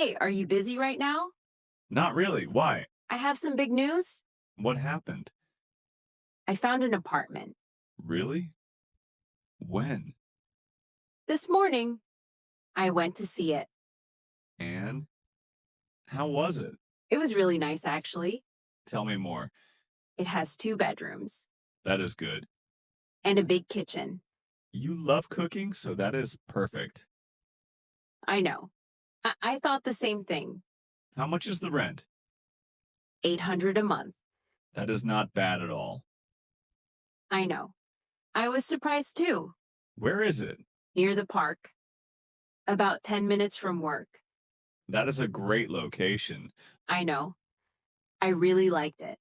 Hey, are you busy right now? Not really. Why? I have some big news. What happened? I found an apartment. Really? When? This morning, I went to see it. And how was it? It was really nice, actually. Tell me more. It has two bedrooms That is good. and a big kitchen. You love cooking, so that is perfect. I know. I thought the same thing. How much is the rent? 800 a month. That is not bad at all. I know. I was surprised too. Where is it? Near the park. About 10 minutes from work. That is a great location. I know. I really liked it.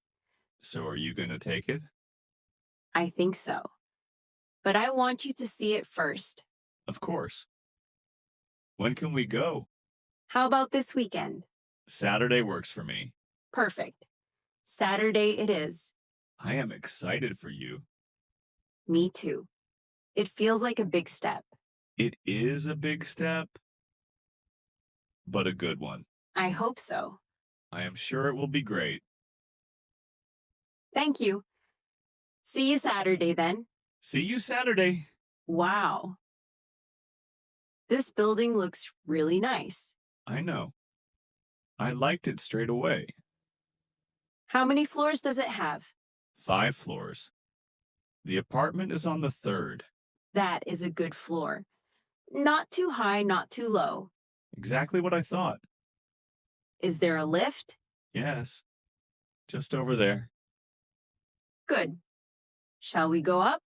So are you going to take it? I think so. But I want you to see it first. Of course. When can we go? How about this weekend? Saturday works for me. Perfect. Saturday it is. I am excited for you. Me too. It feels like a big step. It is a big step, but a good one. I hope so. I am sure it will be great. Thank you. See you Saturday then. See you Saturday. Wow. This building looks really nice. I know. I liked it straight away. How many floors does it have? 5 floors. The apartment is on the 3rd. That is a good floor. Not too high, not too low. Exactly what I thought. Is there a lift? Yes. Just over there. Good. Shall we go up?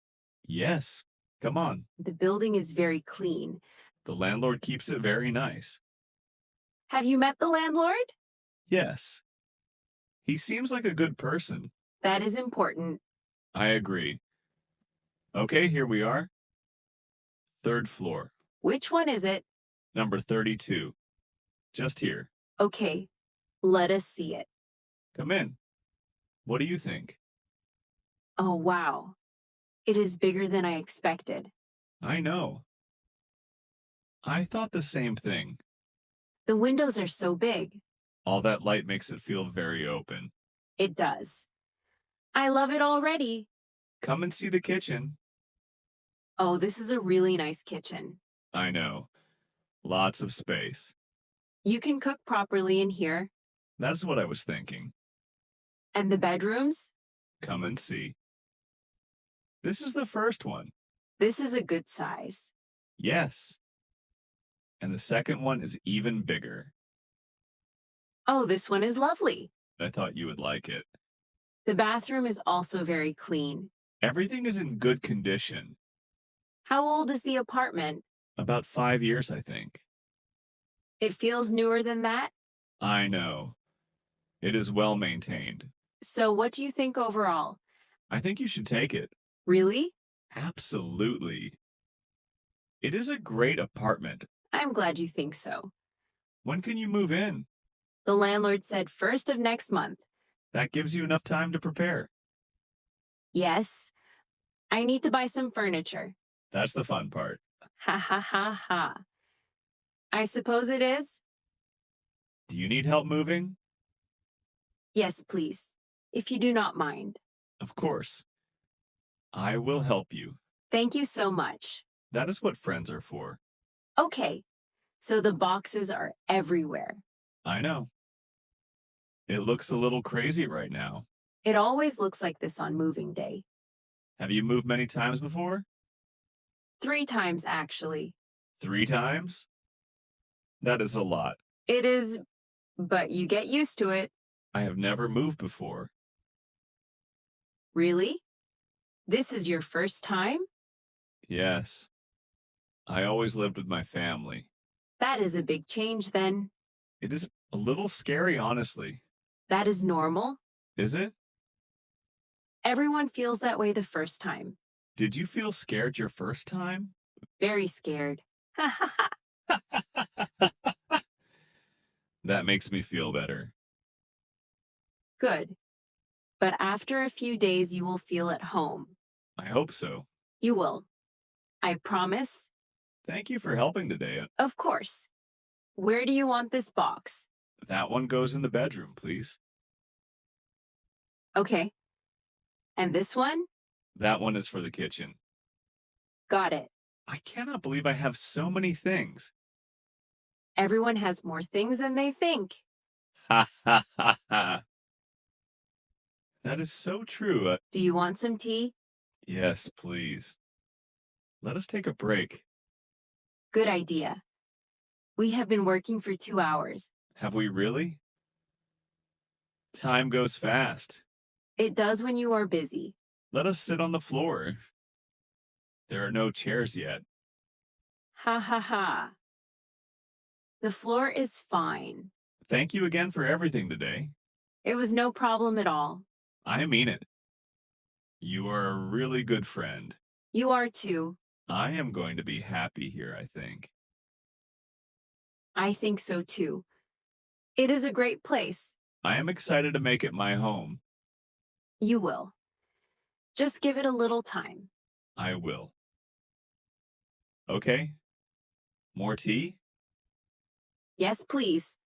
Yes. Come on. The building is very clean. The landlord keeps it very nice. Have you met the landlord? Yes. He seems like a good person. That is important. I agree. Okay, here we are. 3rd floor. Which one is it? Number 32. Just here. Okay, let us see it. Come in. What do you think? Oh, wow. It is bigger than I expected. I know. I thought the same thing. The windows are so big. All that light makes it feel very open. It does. I love it already. Come and see the kitchen. Oh, this is a really nice kitchen. I know. Lots of space. You can cook properly in here. That's what I was thinking. And the bedrooms? Come and see. This is the first one. This is a good size. Yes. And the second one is even bigger. Oh, this one is lovely. I thought you would like it. The bathroom is also very clean. Everything is in good condition. How old is the apartment? About 5 years, I think. It feels newer than that. I know. It is well maintained. So what do you think overall? I think you should take it. Really? Absolutely. It is a great apartment. I'm glad you think so. When can you move in? The landlord said first of next month. That gives you enough time to prepare. Yes. I need to buy some furniture. That's the fun part. Ha ha ha ha. I suppose it is? Do you need help moving? Yes, please. If you do not mind. Of course. I will help you. Thank you so much. That is what friends are for. Okay. So the boxes are everywhere. I know. It looks a little crazy right now. It always looks like this on moving day. Have you moved many times before? 3 times, actually. 3 times? That is a lot. It is, but you get used to it. I have never moved before. Really? This is your first time? Yes. I always lived with my family. That is a big change then. It is a little scary, honestly. That is normal. Is it? Everyone feels that way the first time. Did you feel scared your first time? Very scared. Ha ha ha. That makes me feel better. Good. But after a few days, you will feel at home. I hope so. You will. I promise. Thank you for helping today. Of course. Where do you want this box? That one goes in the bedroom, please. Okay. And this one? That one is for the kitchen. Got it. I cannot believe I have so many things. Everyone has more things than they think. Ha ha ha ha. That is so true. Do you want some tea? Yes, please. Let us take a break. Good idea. We have been working for 2 hours. Have we really? Time goes fast. It does when you are busy. Let us sit on the floor. There are no chairs yet. Ha ha ha. The floor is fine. Thank you again for everything today. It was no problem at all. I mean it. You are a really good friend. You are too. I am going to be happy here, I think. I think so too. It is a great place. I am excited to make it my home. You will. Just give it a little time. I will. Okay. More tea? Yes, please.